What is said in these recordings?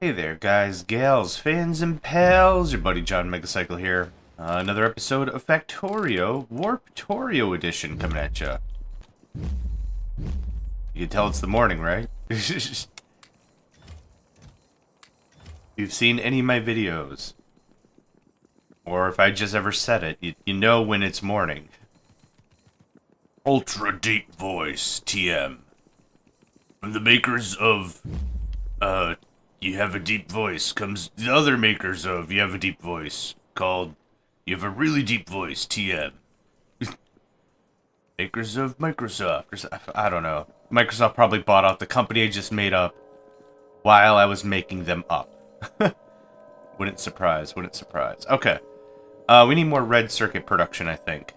Hey there, guys, gals, fans, and pals. Your buddy JohnMegacycle here. Another episode of Factorio, Warptorio edition coming at ya. You can tell it's the morning, right? If you've seen any of my videos, or if I just ever said it, you know when it's morning. Ultra Deep Voice, TM. From the makers of, You Have a Deep Voice comes the other makers of You Have a Deep Voice, called You Have a Really Deep Voice, TM. Makers of Microsoft, or I don't know. Microsoft probably bought out the company I just made up while I was making them up. Wouldn't surprise. Okay. We need more red circuit production, I think.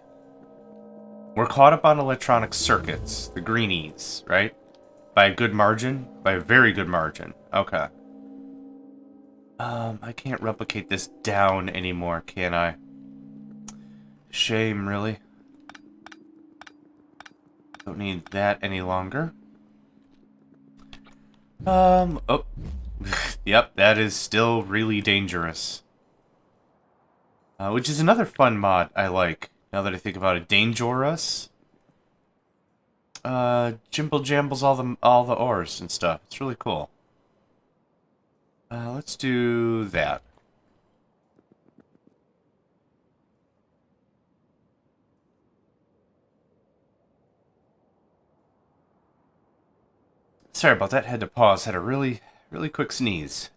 We're caught up on electronic circuits, the greenies, right? By a good margin? By a very good margin. Okay. I can't replicate this down anymore, can I? Shame, really. Don't need that any longer. Oh. Yep, that is still really dangerous. Which is another fun mod I like, now that I think about it. Dangerous. Jimble jambles all the ores and stuff. It's really cool. Let's do that. Sorry about that. Had to pause. Had a really quick sneeze.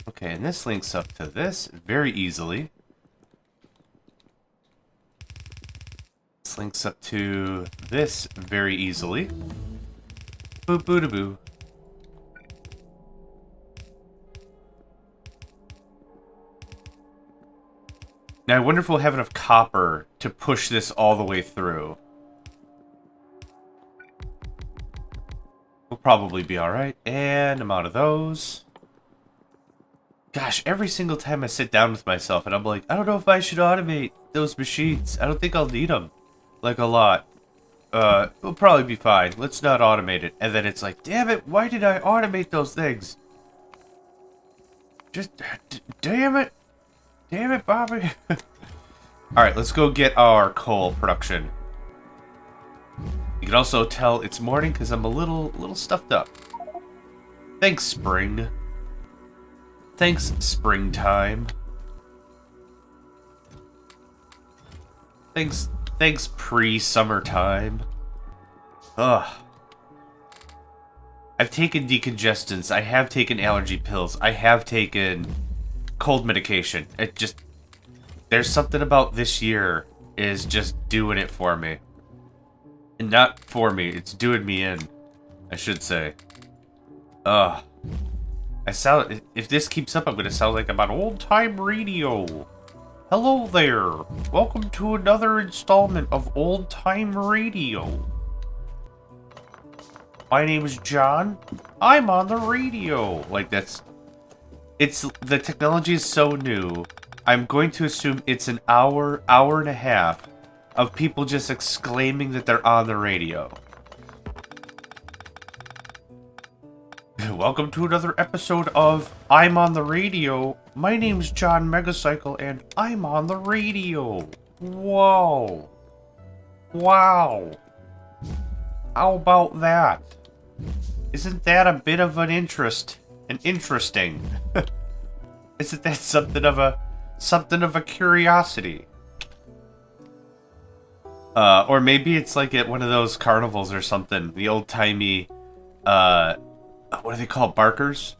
Okay, and this links up to this very easily. This links up to this very easily. Boo boo da boo. Now I wonder if we'll have enough copper to push this all the way through. We'll probably be alright. And I'm out of those. Gosh, every single time I sit down with myself and I'm like, I don't know if I should automate those machines. I don't think I'll need them. Like, a lot. We'll probably be fine. Let's not automate it. And then it's like, damn it, why did I automate those things? Just, damn it. Damn it, Bobby. Alright, let's go get our coal production. You can also tell it's morning because I'm a little stuffed up. Thanks, spring. Thanks, springtime. Thanks, pre-summertime. Ugh. I've taken decongestants. I have taken allergy pills. I have taken cold medication. It just... There's something about this year is just doing it for me. And not for me, it's doing me in, I should say. Ugh. If this keeps up, I'm gonna sound like I'm on old-time radio. Hello there. Welcome to another installment of old-time radio. My name is John. I'm on the radio. Like, the technology is so new. I'm going to assume it's an hour and a half of people just exclaiming that they're on the radio. Welcome to another episode of I'm on the radio. My name's JohnMegacycle and I'm on the radio. Whoa. Wow. How about that? Isn't that a bit of an interesting? Isn't that something of a curiosity? Or maybe it's like at one of those carnivals or something. The old-timey, what are they called? Barkers?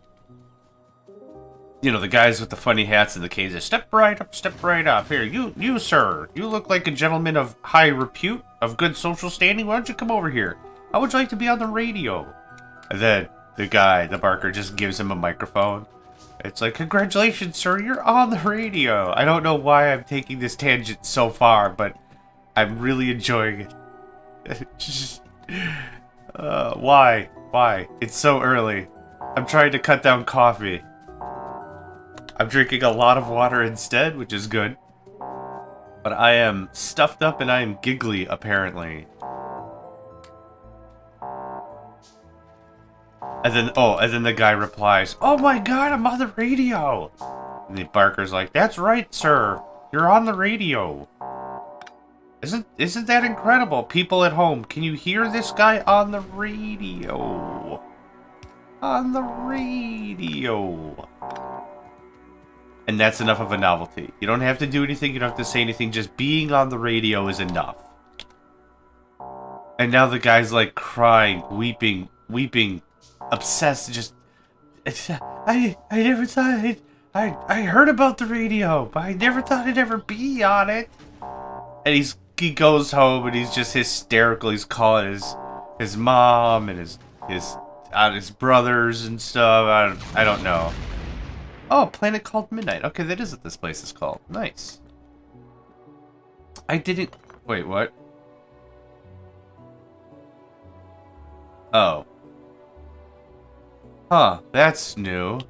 You know, the guys with the funny hats and the cages. Step right up. Here, you, sir. You look like a gentleman of high repute, of good social standing. Why don't you come over here? How would you like to be on the radio? And then the barker, just gives him a microphone. It's like, congratulations, sir, you're on the radio. I don't know why I'm taking this tangent so far, but I'm really enjoying it. Just, why? Why? It's so early. I'm trying to cut down coffee. I'm drinking a lot of water instead, which is good. But I am stuffed up and I am giggly, apparently. And then the guy replies, "Oh my god, I'm on the radio!" And the barker's like, "That's right, sir. You're on the radio." Isn't that incredible? People at home, can you hear this guy on the radio? On the radio. And that's enough of a novelty. You don't have to do anything, you don't have to say anything, just being on the radio is enough. And now the guy's like crying, weeping, obsessed, just... I never thought I heard about the radio, but I never thought I'd ever be on it. And he goes home and he's just hysterical. He's calling his mom and his brothers and stuff. I don't know. Oh, a planet called Midnight. Okay, that is what this place is called. Nice. I didn't... Wait, what? Oh. Huh, that's new.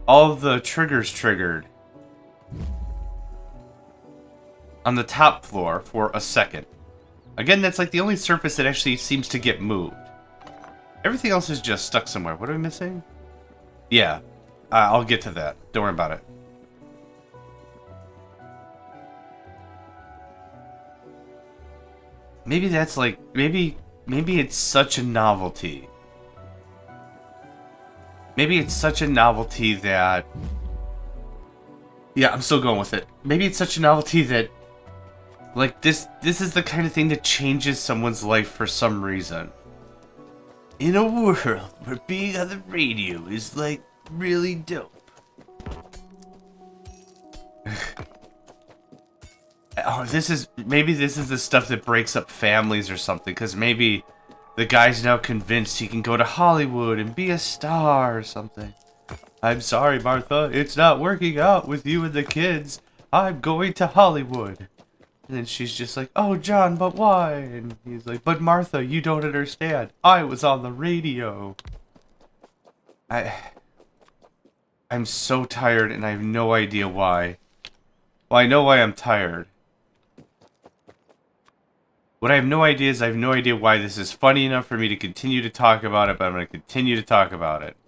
All of the triggers triggered on the top floor for a second. Again, that's like the only surface that actually seems to get moved. Everything else is just stuck somewhere. What are we missing? Yeah, I'll get to that. Don't worry about it. Maybe that's like, maybe it's such a novelty. Maybe it's such a novelty that... Yeah, I'm still going with it. Maybe it's such a novelty that... Like, this is the kind of thing that changes someone's life for some reason. In a world where being on the radio is, like, really dope. Oh, maybe this is the stuff that breaks up families or something, because maybe the guy's now convinced he can go to Hollywood and be a star or something. I'm sorry, Martha, it's not working out with you and the kids. I'm going to Hollywood. And then she's just like, "Oh, John, but why?" And he's like, "But Martha, you don't understand. I was on the radio." I'm so tired and I have no idea why. Well, I know why I'm tired. What I have no idea is I have no idea why this is funny enough for me to continue to talk about it, but I'm going to continue to talk about it.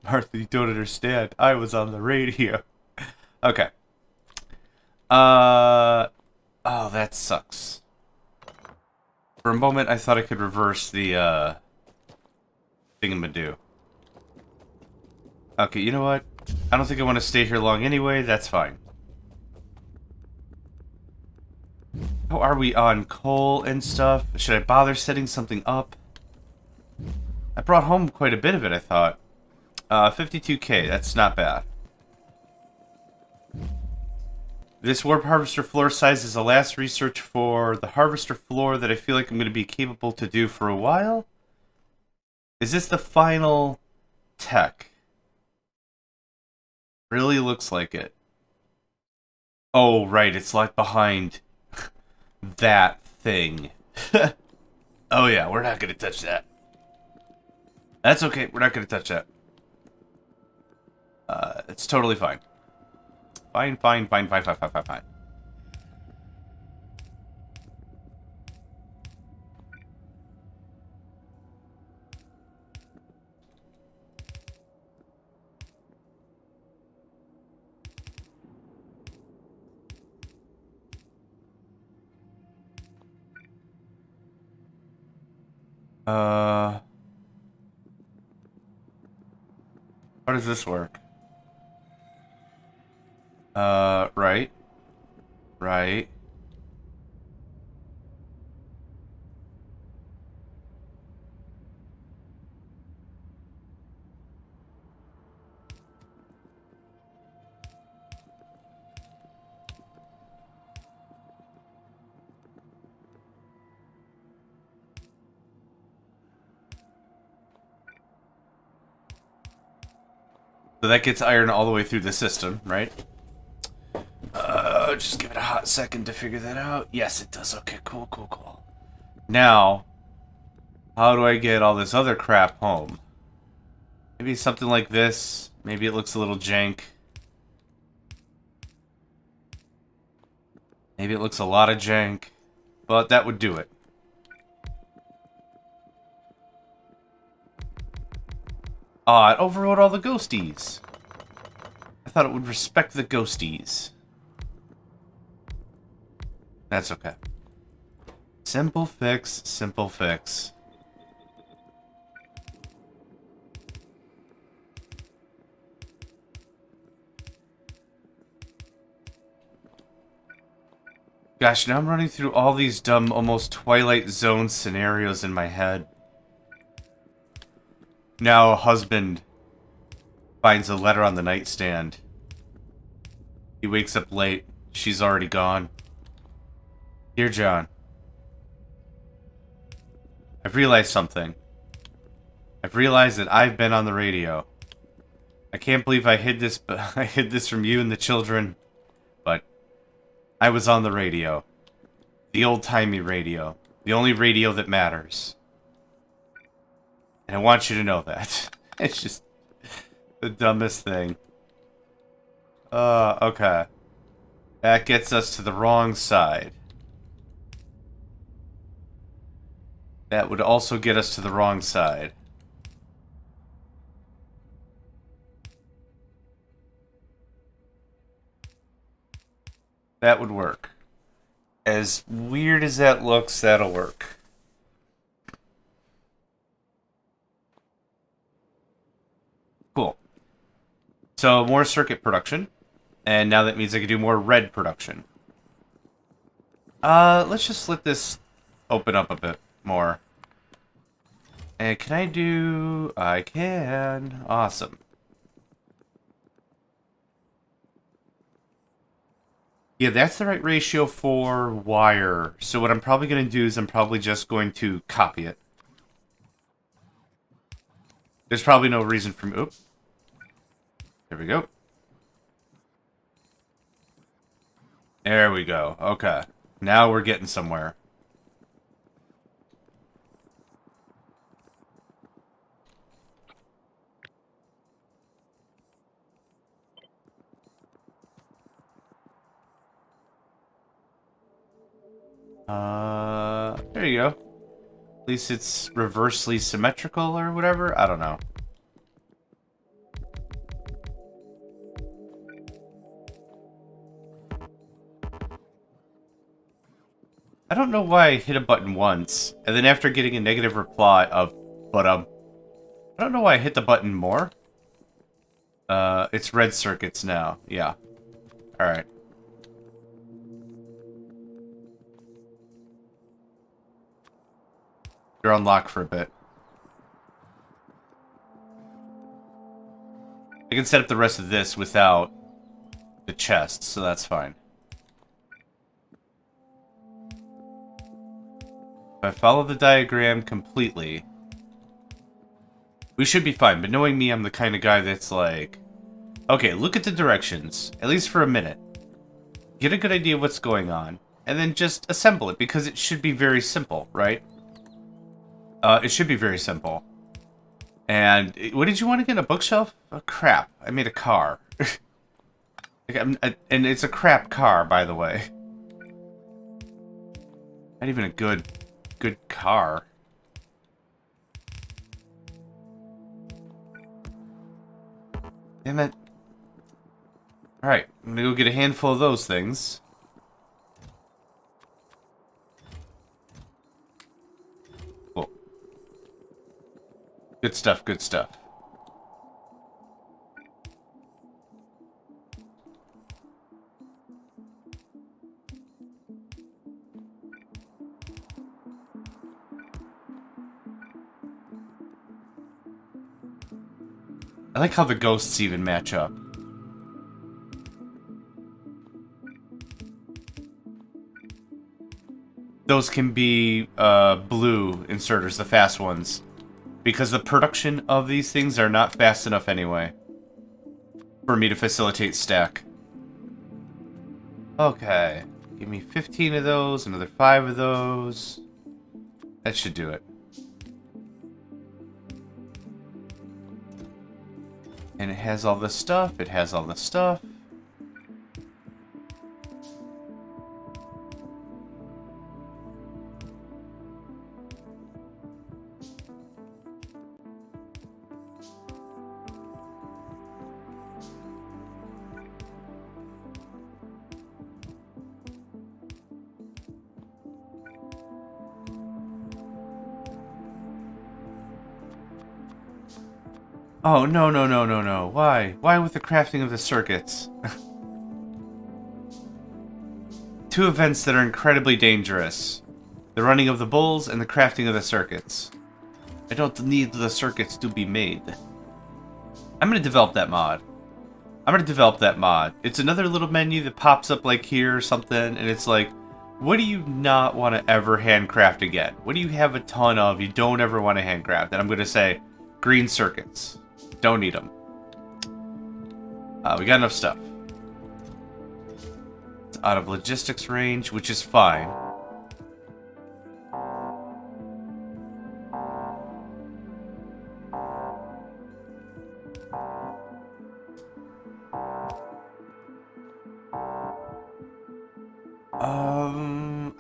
Martha, you don't understand. I was on the radio. Okay. Oh, that sucks. For a moment, I thought I could reverse the, thingamadoo. Okay, you know what? I don't think I want to stay here long anyway. That's fine. How are we on coal and stuff? Should I bother setting something up? I brought home quite a bit of it, I thought. 52k, that's not bad. This warp harvester floor size is the last research for the harvester floor that I feel like I'm going to be capable to do for a while. Is this the final tech? Really looks like it. Oh, right, it's like behind that thing. Oh yeah, we're not going to touch that. That's okay, we're not going to touch that. It's totally fine. Fine. How does this work? Right. Right. So that gets iron all the way through the system, right? Just give it a hot second to figure that out. Yes, it does. Okay, cool. Now, how do I get all this other crap home? Maybe something like this. Maybe it looks a little jank. Maybe it looks a lot of jank. But that would do it. Aw, it overrode all the ghosties. I thought it would respect the ghosties. That's okay. Simple fix, simple fix. Gosh, now I'm running through all these dumb, almost Twilight Zone scenarios in my head. Now a husband finds a letter on the nightstand. He wakes up late. She's already gone. Dear John, I've realized something. I've realized that I've been on the radio. I can't believe I hid this, but I hid this from you and the children. But I was on the radio. The old-timey radio. The only radio that matters. And I want you to know that. It's just the dumbest thing. Okay. That gets us to the wrong side. That would also get us to the wrong side. That would work. As weird as that looks, that'll work. Cool. So, more circuit production. And now that means I can do more red production. Let's just let this open up a bit more. And can I do... I can. Awesome. Yeah, that's the right ratio for wire. So what I'm probably going to do is I'm probably just going to copy it. There's probably no reason for me... Oops. There we go. There we go. Okay. Now we're getting somewhere. There you go. At least it's reversely symmetrical or whatever. I don't know. I don't know why I hit a button once, and then after getting a negative reply of, I don't know why I hit the button more. It's red circuits now. Yeah. Alright. You're on lock for a bit. I can set up the rest of this without the chest, so that's fine. If I follow the diagram completely, we should be fine. But knowing me, I'm the kind of guy that's like, okay, look at the directions, at least for a minute. Get a good idea of what's going on, and then just assemble it, because it should be very simple, right? It should be very simple. And what did you want again? A bookshelf? Oh, crap. I made a car. And it's a crap car, by the way. Not even a good car. Damn it. Alright, I'm gonna go get a handful of those things. Cool. Good stuff, good stuff. I like how the ghosts even match up. Those can be blue inserters, the fast ones. Because the production of these things are not fast enough anyway. For me to facilitate stack. Okay. Give me 15 of those, another 5 of those. That should do it. And it has all the stuff, it has all the stuff. Oh, no, no, no, no, no. Why? Why with the crafting of the circuits? Two events that are incredibly dangerous. The running of the bulls and the crafting of the circuits. I don't need the circuits to be made. I'm going to develop that mod. It's another little menu that pops up like here or something, and it's like, what do you not want to ever handcraft again? What do you have a ton of you don't ever want to handcraft? And I'm going to say, green circuits. Don't need them. We got enough stuff. It's out of logistics range, which is fine.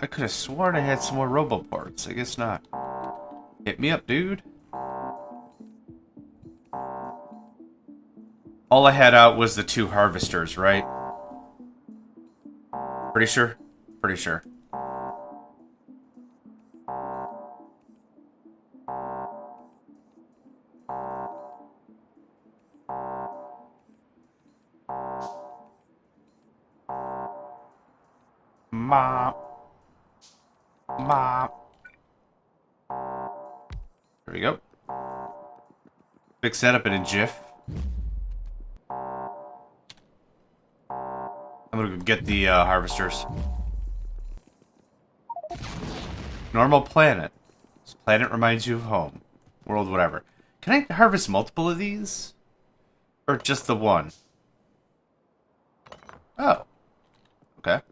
I could have sworn I had some more roboports. I guess not. Hit me up, dude. All I had out was the 2 harvesters, right? Pretty sure? Pretty sure. Mop. There we go. Fix that up in a jiff. I'm gonna go get the harvesters. Normal planet. This planet reminds you of home. World, whatever. Can I harvest multiple of these? Or just the one? Oh. Okay.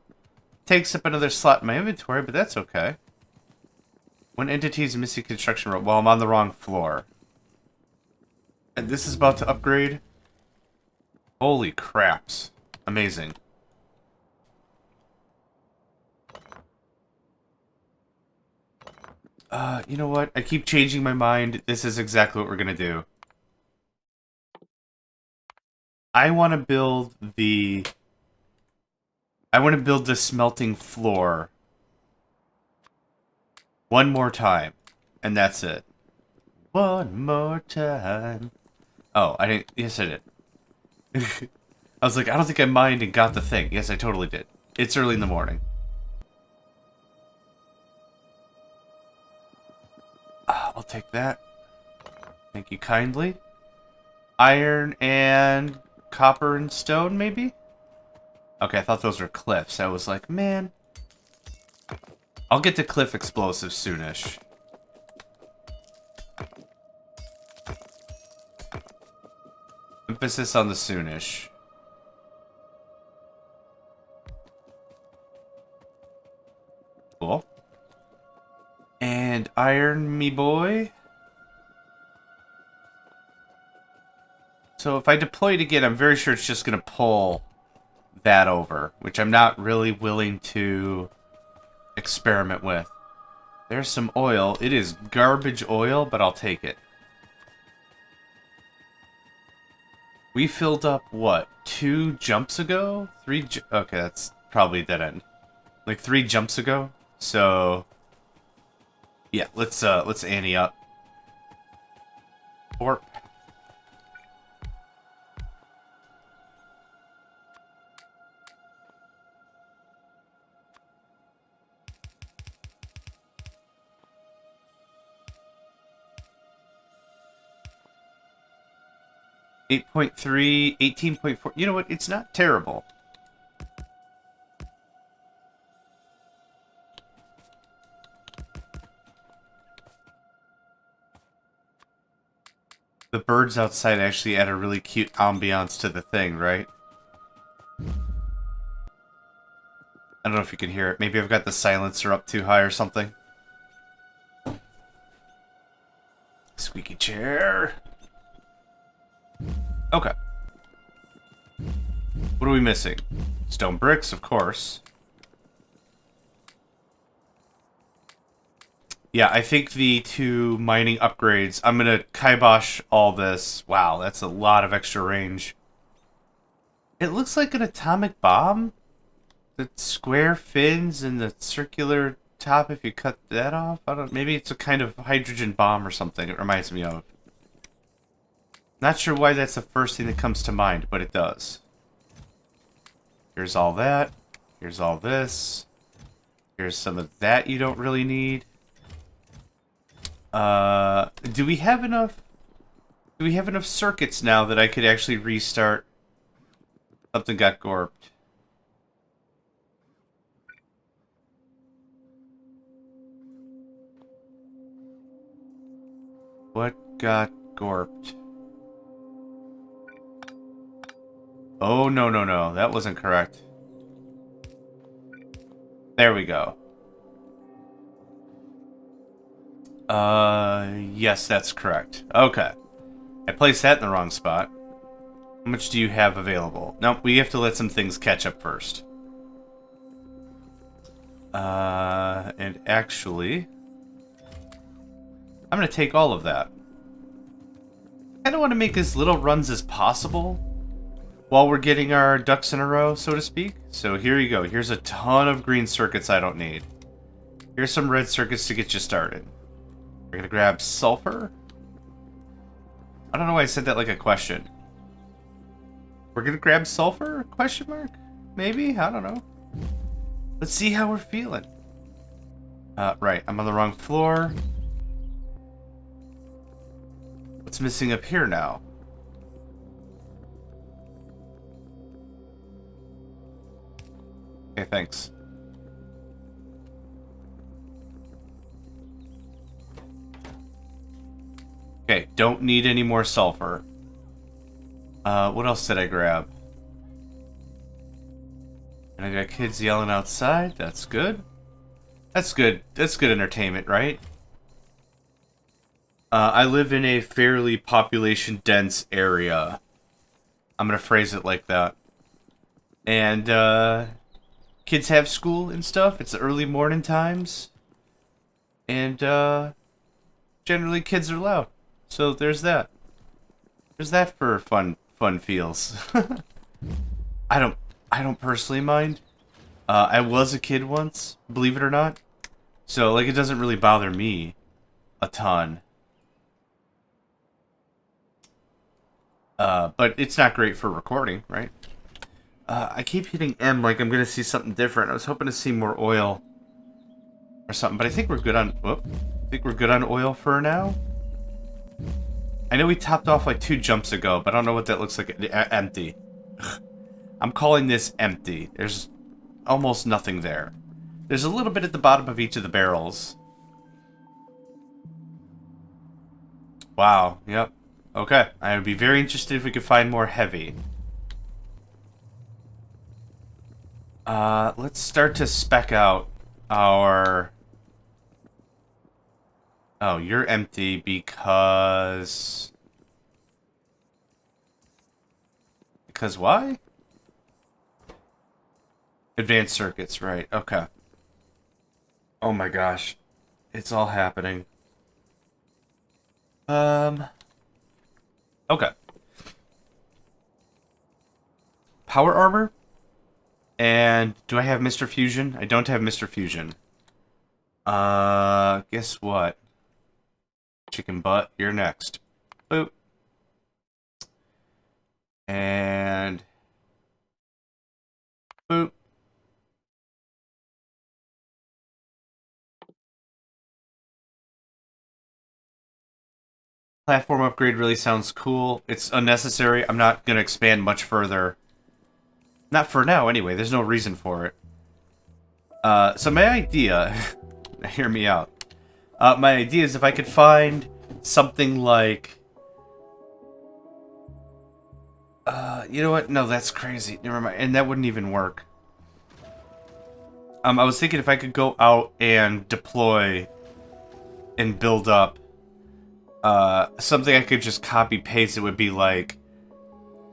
Takes up another slot in my inventory, but that's okay. One entity is missing construction rope. Well, I'm on the wrong floor. And this is about to upgrade. Holy craps. Amazing. You know what? I keep changing my mind. This is exactly what we're gonna do. I want to build the... I want to build the smelting floor one more time, and that's it. One more time. Oh, I didn't... Yes, I did. I was like, I don't think I mined and got the thing. Yes, I totally did. It's early in the morning. I'll take that. Thank you kindly. Iron and copper and stone, maybe? Okay, I thought those were cliffs. I was like, man. I'll get to cliff explosives soonish. Emphasis on the soonish. Cool. And iron, me boy. So if I deploy it again, I'm very sure it's just going to pull that over, which I'm not really willing to experiment with. There's some oil. It is garbage oil, but I'll take it. We filled up, what, 2 jumps ago? 3 okay, that's probably dead end. Like 3 jumps ago. So, yeah, let's ante up. Warp. .3, 18.4. You know what? It's not terrible. The birds outside actually add a really cute ambiance to the thing, right? I don't know if you can hear it. Maybe I've got the silencer up too high or something. Squeaky chair. Okay. What are we missing? Stone bricks, of course. Yeah, I think the 2 mining upgrades, I'm going to kibosh all this. Wow, that's a lot of extra range. It looks like an atomic bomb. The square fins and the circular top, if you cut that off. I don't. Maybe it's a kind of hydrogen bomb or something it reminds me of. Not sure why that's the first thing that comes to mind, but it does. Here's all that. Here's all this. Here's some of that you don't really need. Do we have enough? Do we have enough circuits now that I could actually restart? Something got gorped. What got gorped? Oh, no, no, no. That wasn't correct. There we go. Yes, that's correct. Okay. I placed that in the wrong spot. How much do you have available? Nope, we have to let some things catch up first. And actually, I'm gonna take all of that. I kinda want to make as little runs as possible while we're getting our ducks in a row, so to speak. So here you go. Here's a ton of green circuits I don't need. Here's some red circuits to get you started. We're gonna grab sulfur. I don't know why I said that like a question. We're gonna grab sulfur? Question mark? Maybe? I don't know. Let's see how we're feeling. Right, I'm on the wrong floor. What's missing up here now? Okay, thanks. Okay, don't need any more sulfur. What else did I grab? And I got kids yelling outside. That's good. That's good. That's good entertainment, right? I live in a fairly population-dense area. I'm gonna phrase it like that. And, kids have school and stuff. It's the early morning times. And, generally kids are loud. So there's that. There's that for fun feels. I don't personally mind. I was a kid once, believe it or not. So, like, it doesn't really bother me a ton. But it's not great for recording, right? I keep hitting M like I'm gonna see something different. I was hoping to see more oil or something, but I think we're good on. Whoop, I think we're good on oil for now. I know we topped off like 2 jumps ago, but I don't know what that looks like. Empty. I'm calling this empty. There's almost nothing there. There's a little bit at the bottom of each of the barrels. Wow. Yep. Okay. I would be very interested if we could find more heavy. Let's start to spec out our... Oh, you're empty because... Because why? Advanced circuits, right. Okay. Oh my gosh. It's all happening. Okay. Power armor? And do I have Mr. Fusion? I don't have Mr. Fusion. Guess what? Chicken butt, you're next. Boop. And... Boop. Platform upgrade really sounds cool. It's unnecessary. I'm not going to expand much further. Not for now, anyway. There's no reason for it. So my idea... hear me out. My idea is if I could find something like... you know what? No, that's crazy. Never mind. And that wouldn't even work. I was thinking if I could go out and deploy and build up something I could just copy-paste, it would be like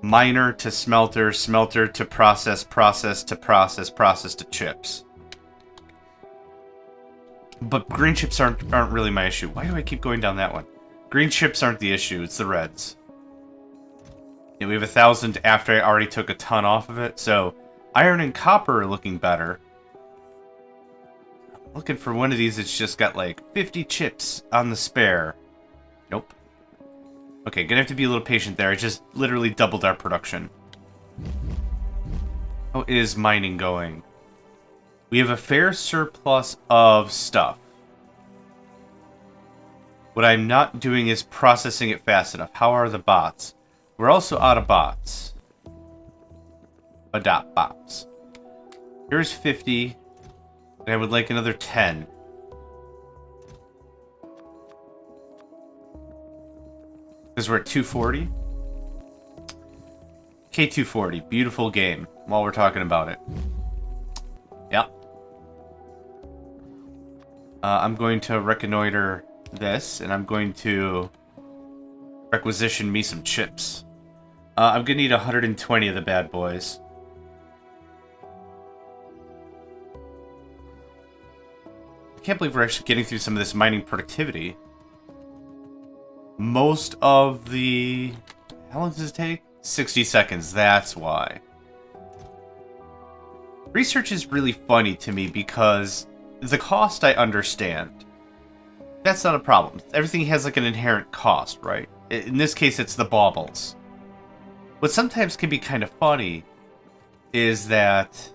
miner to smelter, smelter to process, process to process, process to chips. But green chips aren't really my issue. Why do I keep going down that one? Green chips aren't the issue, it's the reds. Yeah, we have 1,000 after I already took a ton off of it, so iron and copper are looking better. I'm looking for one of these that's just got like 50 chips on the spare. Nope. Okay, gonna have to be a little patient there. I just literally doubled our production. How is mining going? We have a fair surplus of stuff. What I'm not doing is processing it fast enough. How are the bots? We're also out of bots. Adopt bots. Here's 50. And I would like another 10. Because we're at 240. K240. Beautiful game. While we're talking about it. Yep. I'm going to reconnoiter this. And I'm going to requisition me some chips. I'm going to need 120 of the bad boys. I can't believe we're actually getting through some of this mining productivity. Most of the... How long does this take? 60 seconds, that's why. Research is really funny to me because the cost I understand. That's not a problem. Everything has like an inherent cost, right? In this case, it's the baubles. What sometimes can be kind of funny is that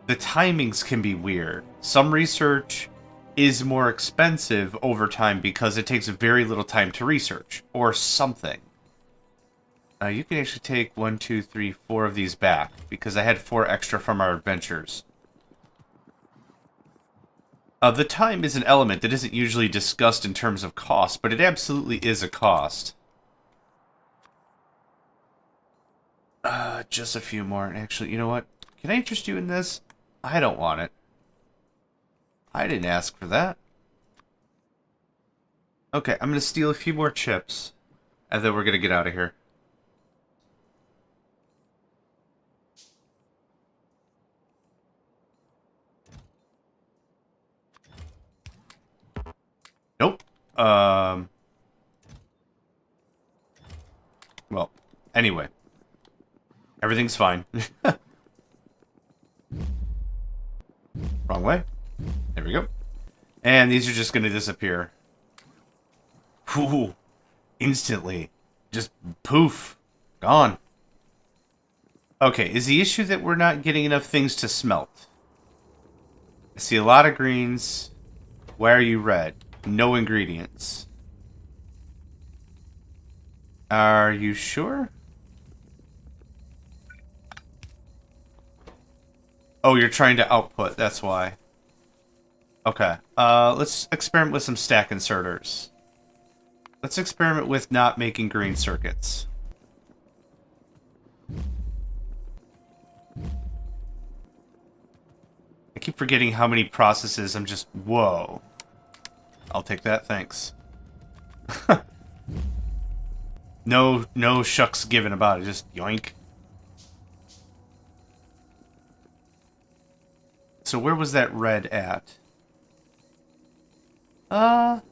the timings can be weird. Some research is more expensive over time because it takes very little time to research, or something. You can actually take 1, 2, 3, 4 of these back, because I had 4 extra from our adventures. The time is an element that isn't usually discussed in terms of cost, but it absolutely is a cost. Just a few more. Actually, you know what? Can I interest you in this? I don't want it. I didn't ask for that. Okay, I'm going to steal a few more chips, and then we're going to get out of here. Nope. Well, anyway. Everything's fine. Wrong way. There we go. And these are just going to disappear. Ooh. Instantly. Just poof. Gone. Okay, is the issue that we're not getting enough things to smelt? I see a lot of greens. Why are you red? No ingredients. Are you sure? Oh, you're trying to output, that's why. Okay, let's experiment with some stack inserters. Let's experiment with not making green circuits. I keep forgetting how many processes I'm just... Whoa. I'll take that, thanks. No shucks given about it, just yoink. So where was that red at? To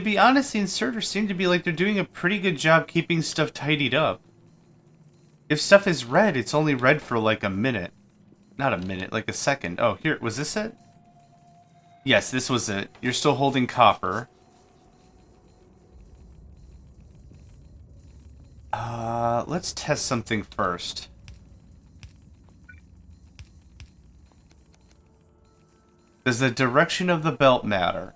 be honest, the inserters seem to be like they're doing a pretty good job keeping stuff tidied up. If stuff is red, it's only red for like a minute. Not a minute, like a second. Oh, here, was this it? Yes, this was it. You're still holding copper. Let's test something first. Does the direction of the belt matter?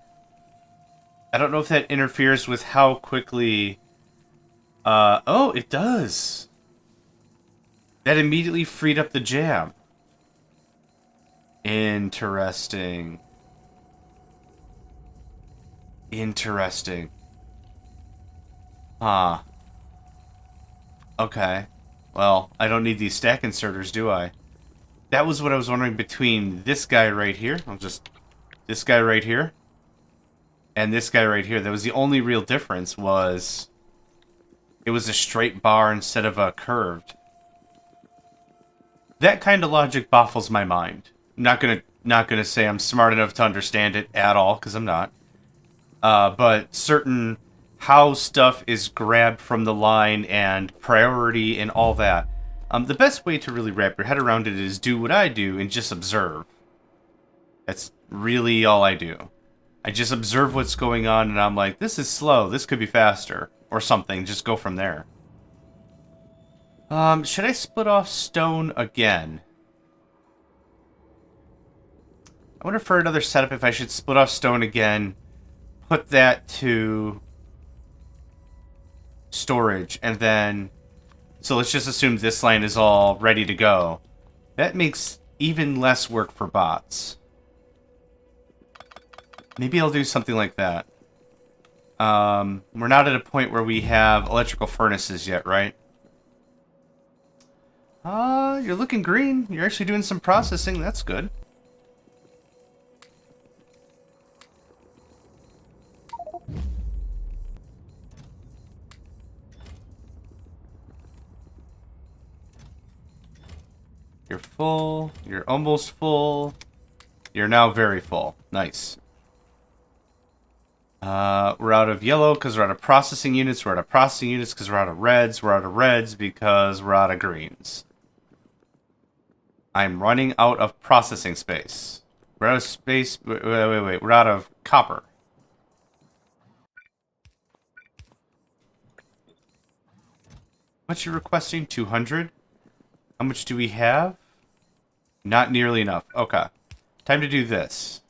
I don't know if that interferes with how quickly... oh, it does. That immediately freed up the jam. Interesting. Interesting. Huh. Okay. Well, I don't need these stack inserters, do I? That was what I was wondering between this guy right here. This guy right here. And this guy right here. That was the only real difference was... It was a straight bar instead of a curved. That kind of logic baffles my mind. Not gonna say I'm smart enough to understand it at all, because I'm not. But certain how stuff is grabbed from the line and priority and all that. The best way to really wrap your head around it is do what I do and just observe. That's really all I do. I just observe what's going on and I'm like, this is slow, this could be faster. or something. Just go from there. Should I split off stone again? I wonder for another setup if I should split off stone again, put that to storage, and then... So let's just assume this line is all ready to go. That makes even less work for bots. Maybe I'll do something like that. We're not at a point where we have electrical furnaces yet, right? You're looking green. You're actually doing some processing. That's good. You're full. You're almost full. You're now very full. Nice. We're out of yellow because we're out of processing units. We're out of processing units because we're out of reds. We're out of reds because we're out of greens. I'm running out of processing space. We're out of space. Wait. We're out of copper. How much are you requesting? 200? How much do we have? Not nearly enough. Okay. Time to do this.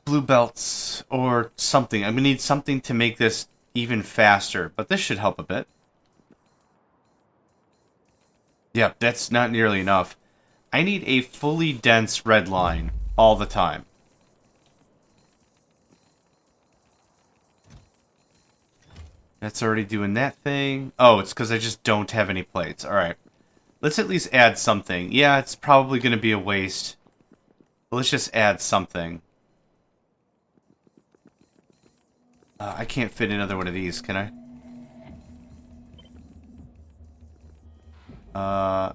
Blue belts or something. I'm gonna need something to make this even faster, but this should help a bit. Yeah, that's not nearly enough. I need a fully dense red line all the time. That's already doing that thing. Oh, it's because I just don't have any plates. Alright. Let's at least add something. Yeah, it's probably going to be a waste. But let's just add something. I can't fit another one of these, can I?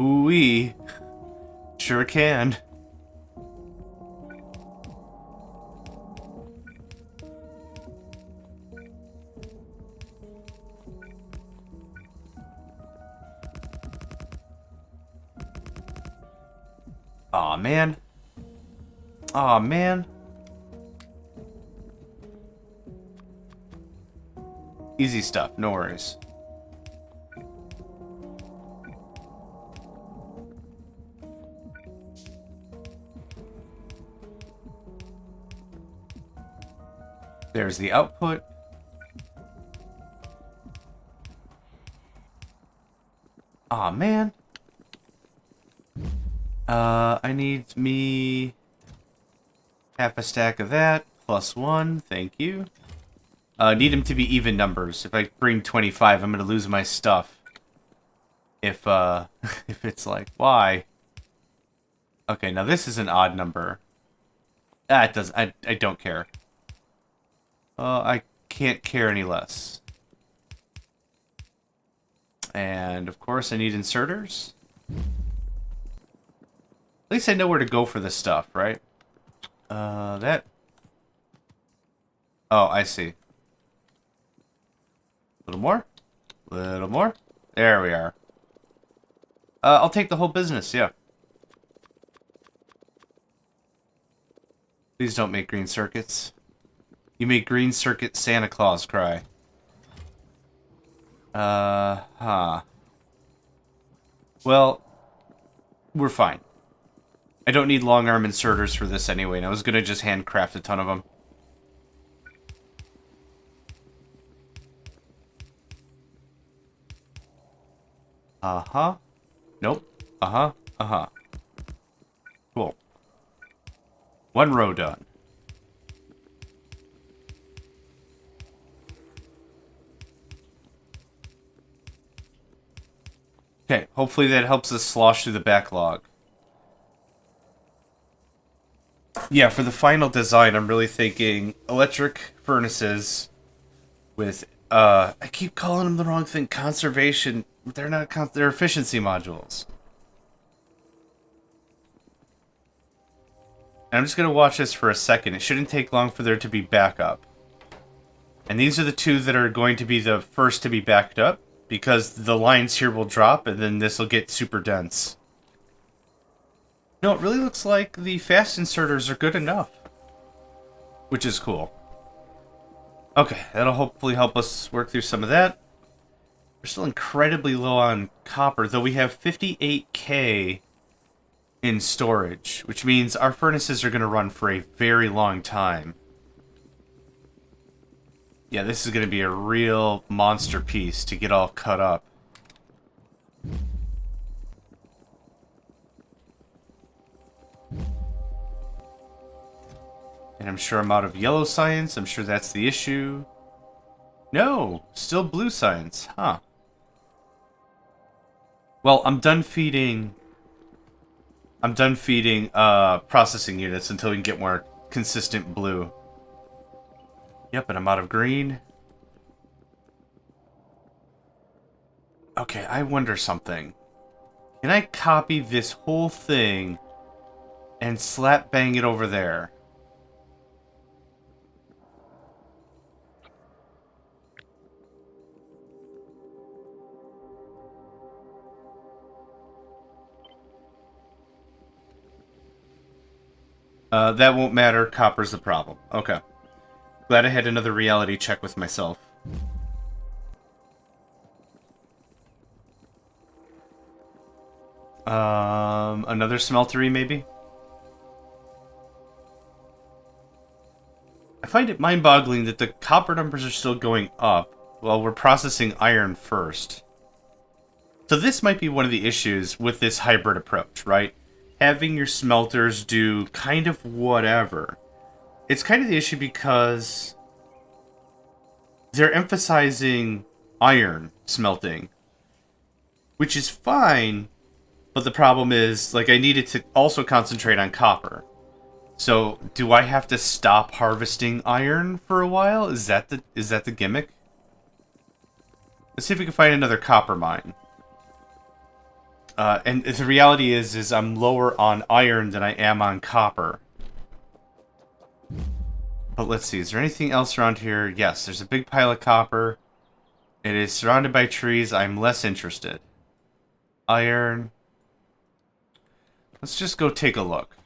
Ooh-wee. Sure can. Aw, man. Aw, man. Easy stuff, no worries. There's the output. Aw, man. I need me half a stack of that, plus one, thank you. Need them to be even numbers. If I bring 25, I'm gonna lose my stuff. If, if it's like, why? Okay, now this is an odd number. Ah, it does, I don't care. I can't care any less. And, of course, I need inserters. At least I know where to go for this stuff, right? That... Oh, I see. A little more? A little more? There we are. I'll take the whole business, yeah. Please don't make green circuits. You make green circuit Santa Claus cry. Well, we're fine. I don't need long arm inserters for this anyway, and I was gonna just handcraft a ton of them. Uh-huh. Nope. Uh-huh. Uh-huh. Cool. One row done. Okay, hopefully that helps us slosh through the backlog. Yeah, for the final design, I'm really thinking electric furnaces with, I keep calling them the wrong thing, conservation. They're not, they're efficiency modules. And I'm just going to watch this for a second. It shouldn't take long for there to be backup. And these are the two that are going to be the first to be backed up, because the lines here will drop, and then this will get super dense. No, it really looks like the fast inserters are good enough. Which is cool. Okay, that'll hopefully help us work through some of that. We're still incredibly low on copper, though we have 58k in storage, which means our furnaces are going to run for a very long time. Yeah, this is going to be a real monster piece to get all cut up. And I'm sure I'm out of yellow science. I'm sure that's the issue. No, still blue science. Huh. Well, I'm done feeding processing units until we can get more consistent blue. Yep, and I'm out of green. Okay, I wonder something. Can I copy this whole thing and slap bang it over there? That won't matter. Copper's the problem. Okay. Glad I had another reality check with myself. Another smeltery, maybe? I find it mind-boggling that the copper numbers are still going up while we're processing iron first. So this might be one of the issues with this hybrid approach, right? Having your smelters do kind of whatever. It's kind of the issue because they're emphasizing iron smelting, which is fine, but the problem is, like, I needed to also concentrate on copper. So, do I have to stop harvesting iron for a while? Is that the gimmick? Let's see if we can find another copper mine. And the reality is I'm lower on iron than I am on copper. But let's see, is there anything else around here? Yes, there's a big pile of copper. It is surrounded by trees. I'm less interested. Iron. Let's just go take a look.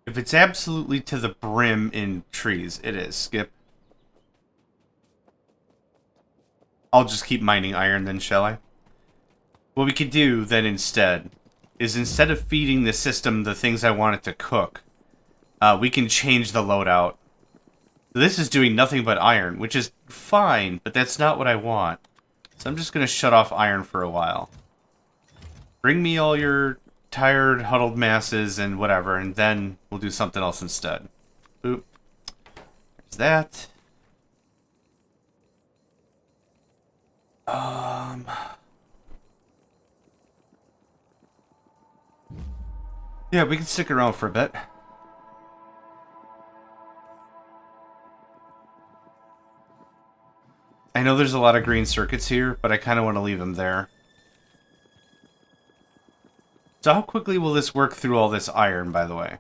If it's absolutely to the brim in trees, it is. Skip. I'll just keep mining iron then, shall I? What we could do then instead is, instead of feeding the system the things I want it to cook, we can change the loadout. This is doing nothing but iron, which is fine, but that's not what I want. So I'm just going to shut off iron for a while. Bring me all your tired, huddled masses and whatever, and then we'll do something else instead. Oop. There's that. Yeah, we can stick around for a bit. I know there's a lot of green circuits here, but I kind of want to leave them there. So how quickly will this work through all this iron, by the way?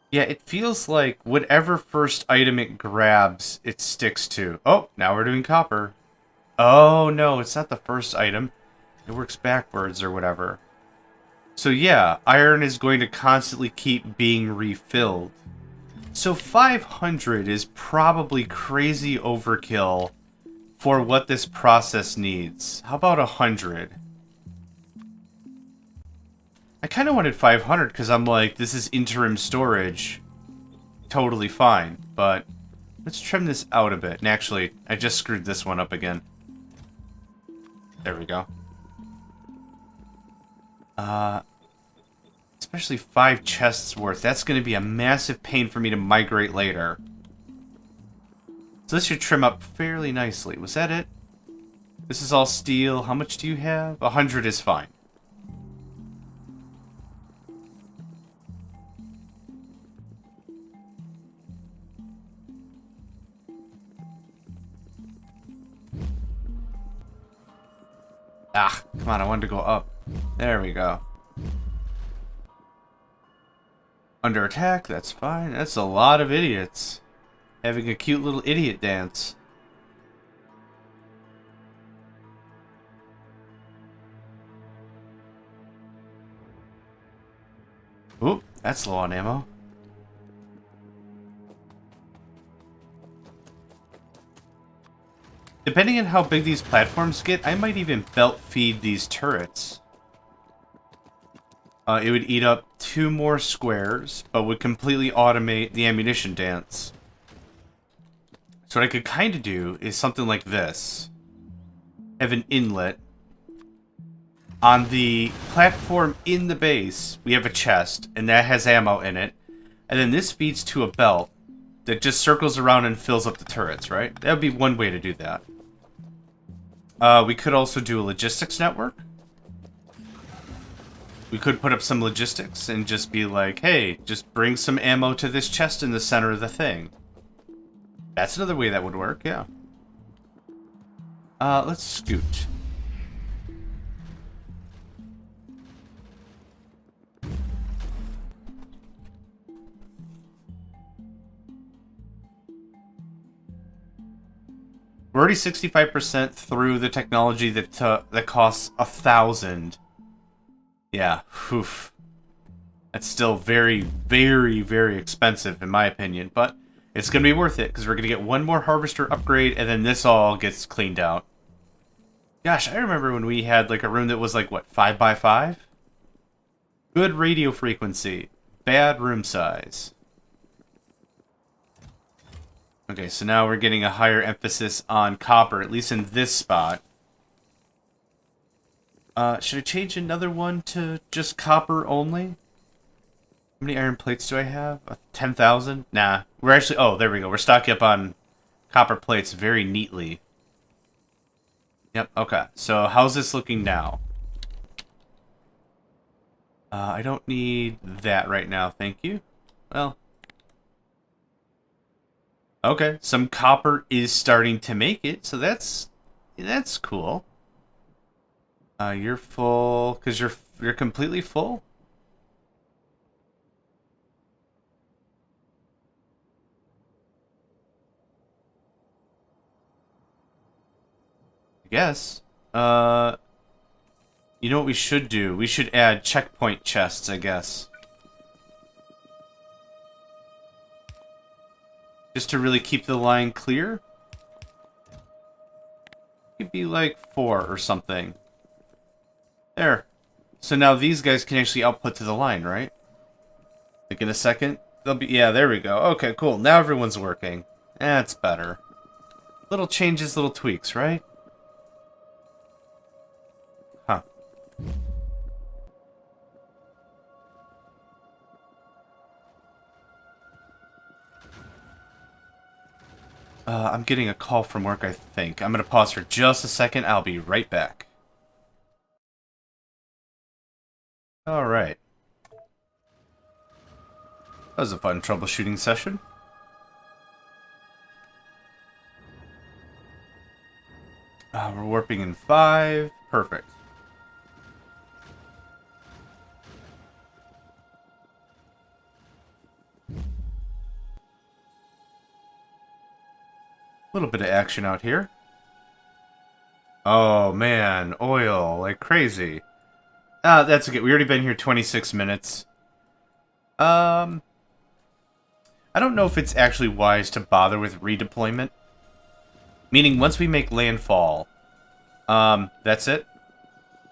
Yeah, it feels like whatever first item it grabs, it sticks to. Oh, now we're doing copper. Oh, no, it's not the first item. It works backwards or whatever. So yeah, iron is going to constantly keep being refilled. So 500 is probably crazy overkill for what this process needs. How about 100? I kind of wanted 500 because I'm like, this is interim storage. Totally fine, but let's trim this out a bit. And actually, I just screwed this one up again. There we go. Especially 5 chests worth. That's going to be a massive pain for me to migrate later. So this should trim up fairly nicely. Was that it? This is all steel. How much do you have? 100 is fine. Ah, come on, I wanted to go up. There we go. Under attack, that's fine. That's a lot of idiots. Having a cute little idiot dance. Oop, that's low on ammo. Depending on how big these platforms get, I might even belt feed these turrets. It would eat up 2 more squares, but would completely automate the ammunition dance. So what I could kind of do is something like this. Have an inlet. On the platform in the base, we have a chest, and that has ammo in it. And then this feeds to a belt that just circles around and fills up the turrets, right? That would be one way to do that. We could also do a logistics network. We could put up some logistics and just be like, hey, just bring some ammo to this chest in the center of the thing. That's another way that would work, yeah. Let's scoot. We're already 65% through the technology that costs 1,000. Yeah, oof. That's still very, very, very expensive in my opinion, but it's going to be worth it because we're going to get one more harvester upgrade and then this all gets cleaned out. Gosh, I remember when we had like a room that was like, what, 5 by 5? Good radio frequency, bad room size. Okay, so now we're getting a higher emphasis on copper, at least in this spot. Should I change another one to just copper only? How many iron plates do I have? 10,000? Nah. We're actually... Oh, there we go. We're stocking up on copper plates very neatly. Yep, okay. So how's this looking now? I don't need that right now, thank you. Well... Okay, some copper is starting to make it, so that's cool. You're full because you're completely full. I guess. You know what we should do? We should add checkpoint chests, I guess. Just to really keep the line clear. Could be like 4 or something. There. So now these guys can actually output to the line, right? Like in a second? They'll be... Yeah, there we go. Okay, cool. Now everyone's working. That's better. Little changes, little tweaks, right? Huh. I'm getting a call from work, I think. I'm going to pause for just a second. I'll be right back. Alright. That was a fun troubleshooting session. We're warping in 5. Perfect. A little bit of action out here. Oh man, oil like crazy. That's okay. We already been here 26 minutes. I don't know if it's actually wise to bother with redeployment. Meaning, once we make landfall, that's it.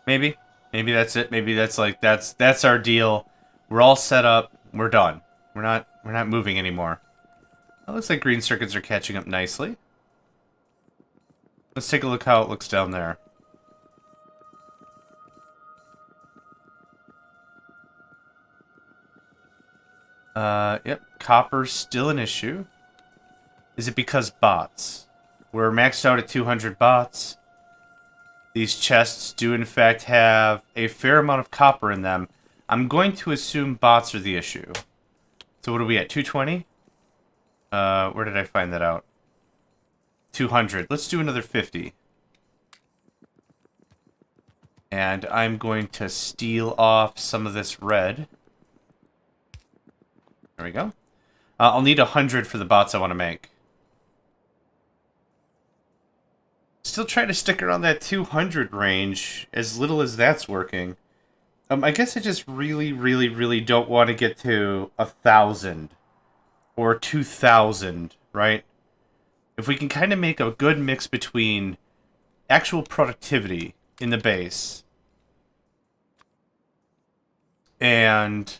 Maybe that's it. Maybe that's like that's our deal. We're all set up. We're done. We're not moving anymore. It looks like green circuits are catching up nicely. Let's take a look how it looks down there. Yep, copper's still an issue. Is it because bots? We're maxed out at 200 bots. These chests do in fact have a fair amount of copper in them. I'm going to assume bots are the issue. So what are we at, 220? Where did I find that out? 200. Let's do another 50. And I'm going to steal off some of this red. There we go. I'll need 100 for the bots I want to make. Still trying to stick around that 200 range, as little as that's working. I guess I just really don't want to get to 1,000 or 2,000, right? If we can kind of make a good mix between actual productivity in the base and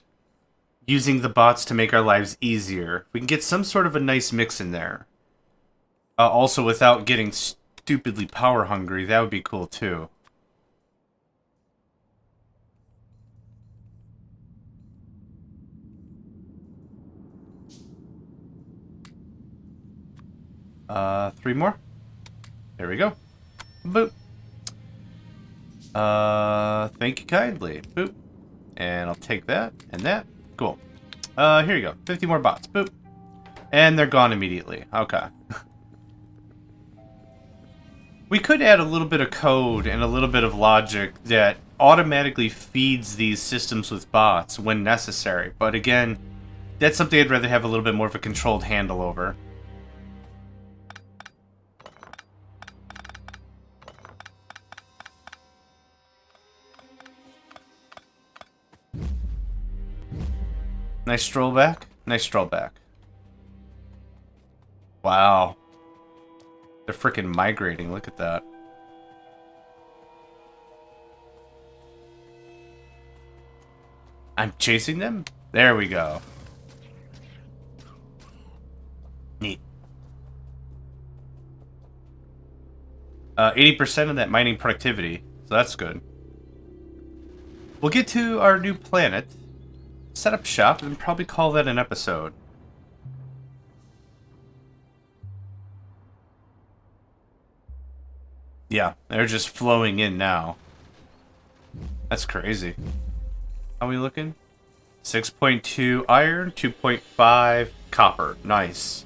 using the bots to make our lives easier, we can get some sort of a nice mix in there. Also, without getting stupidly power hungry, that would be cool too. Three more. There we go. Boop. Thank you kindly. Boop. And I'll take that and that. Cool. Here you go. 50 more bots. Boop. And they're gone immediately. Okay. We could add a little bit of code and a little bit of logic that automatically feeds these systems with bots when necessary. But again, that's something I'd rather have a little bit more of a controlled handle over. Nice stroll back. Nice stroll back. Wow. They're freaking migrating. Look at that. I'm chasing them? There we go. Neat. 80% of that mining productivity. So that's good. We'll get to our new planet. Set up shop and probably call that an episode. Yeah, they're just flowing in now. That's crazy. How are we looking? 6.2 iron, 2.5 copper. Nice.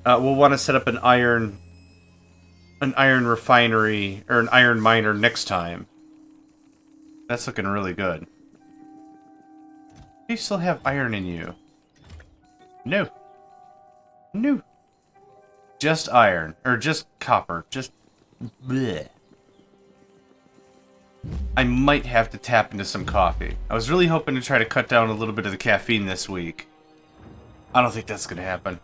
We'll want to set up an iron refinery or an iron miner next time. That's looking really good. Do you still have iron in you? No. No. Just iron. Or just copper. Just... bleh. I might have to tap into some coffee. I was really hoping to try to cut down a little bit of the caffeine this week. I don't think that's going to happen.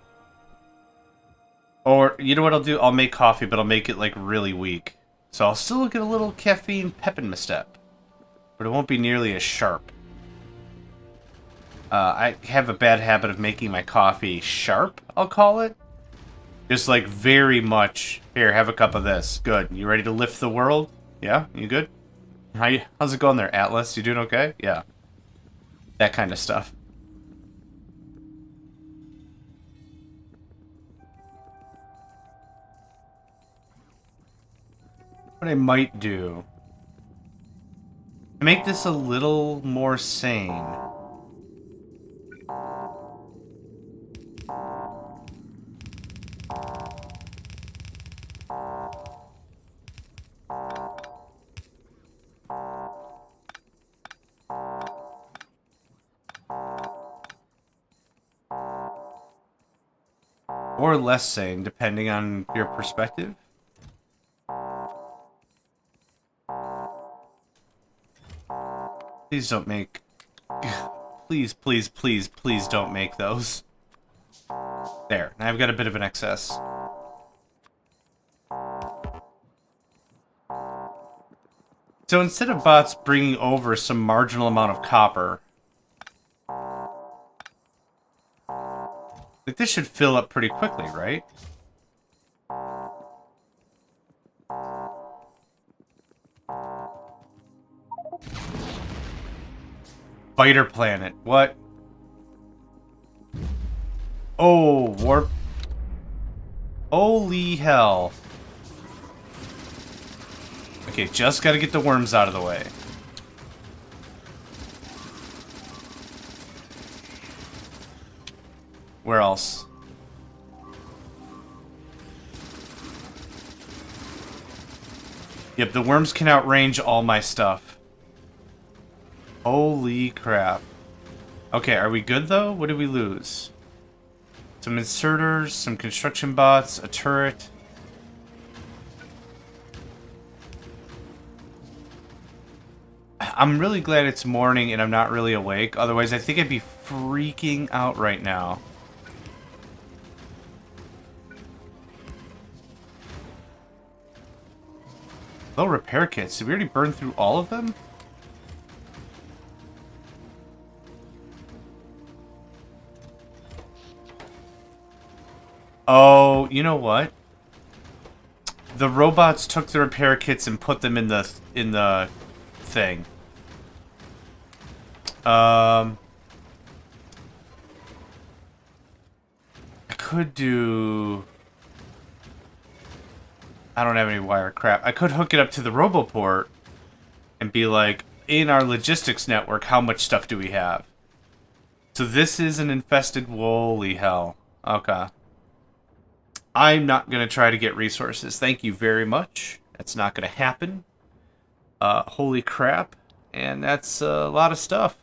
Or, you know what I'll do? I'll make coffee, but I'll make it, like, really weak. So I'll still get a little caffeine pep in my step. But it won't be nearly as sharp. I have a bad habit of making my coffee sharp, I'll call it. Just like very much, here, have a cup of this. Good. You ready to lift the world? Yeah? You good? How's it going there, Atlas? You doing okay? Yeah. That kind of stuff. What I might do, to make this a little more sane. Or less sane, depending on your perspective. Please don't make... Please, please, please, please don't make those. There. Now I've got a bit of an excess. So instead of bots bringing over some marginal amount of copper... like, this should fill up pretty quickly, right? Fighter planet. What? Oh, warp. Holy hell. Okay, just gotta get the worms out of the way. Where else? Yep, the worms can outrange all my stuff. Holy crap. Okay, are we good though? What did we lose? Some inserters, some construction bots, a turret. I'm really glad it's morning and I'm not really awake. Otherwise, I think I'd be freaking out right now. Low repair kits. Did we already burn through all of them? Oh, you know what? The robots took the repair kits and put them in the thing. I could do... I don't have any wire. Crap. I could hook it up to the Roboport and be like, in our logistics network, how much stuff do we have? So this is an infested... Holy hell. Okay. I'm not going to try to get resources. Thank you very much. That's not going to happen. Holy crap. And that's a lot of stuff.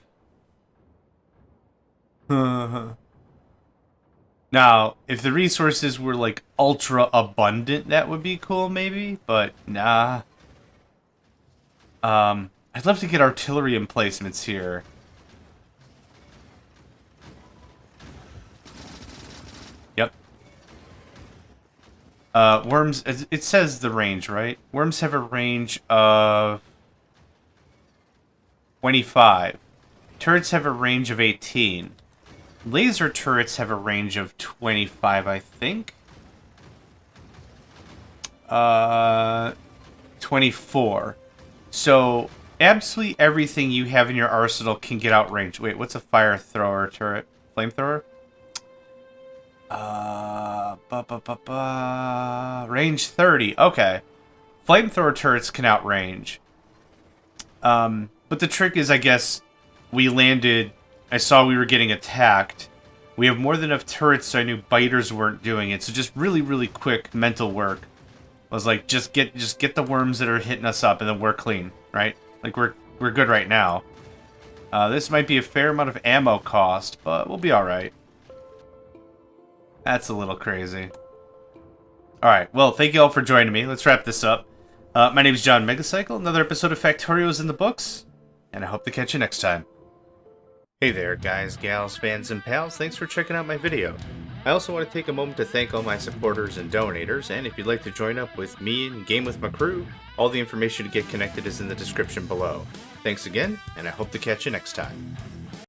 Now, if the resources were, like, ultra abundant, that would be cool, maybe. But, nah. I'd love to get artillery emplacements here. Yep. Worms, it says the range, right? Worms have a range of 25. Turrets have a range of 18. Laser turrets have a range of 25, I think. 24. So, absolutely everything you have in your arsenal can get outranged. Wait, what's a fire thrower turret? Flamethrower? Range 30. Okay. Flamethrower turrets can outrange. But the trick is, I guess, we landed... I saw we were getting attacked. We have more than enough turrets, so I knew biters weren't doing it. So just really, really quick mental work was like, just get the worms that are hitting us up, and then we're clean, right? Like we're good right now. This might be a fair amount of ammo cost, but we'll be all right. That's a little crazy. All right. Well, thank you all for joining me. Let's wrap this up. My name is JohnMegacycle. Another episode of Factorio is in the books, and I hope to catch you next time. Hey there, guys, gals, fans, and pals. Thanks for checking out my video. I also want to take a moment to thank all my supporters and donators, and if you'd like to join up with me and game with my crew, all the information to get connected is in the description below. Thanks again, and I hope to catch you next time.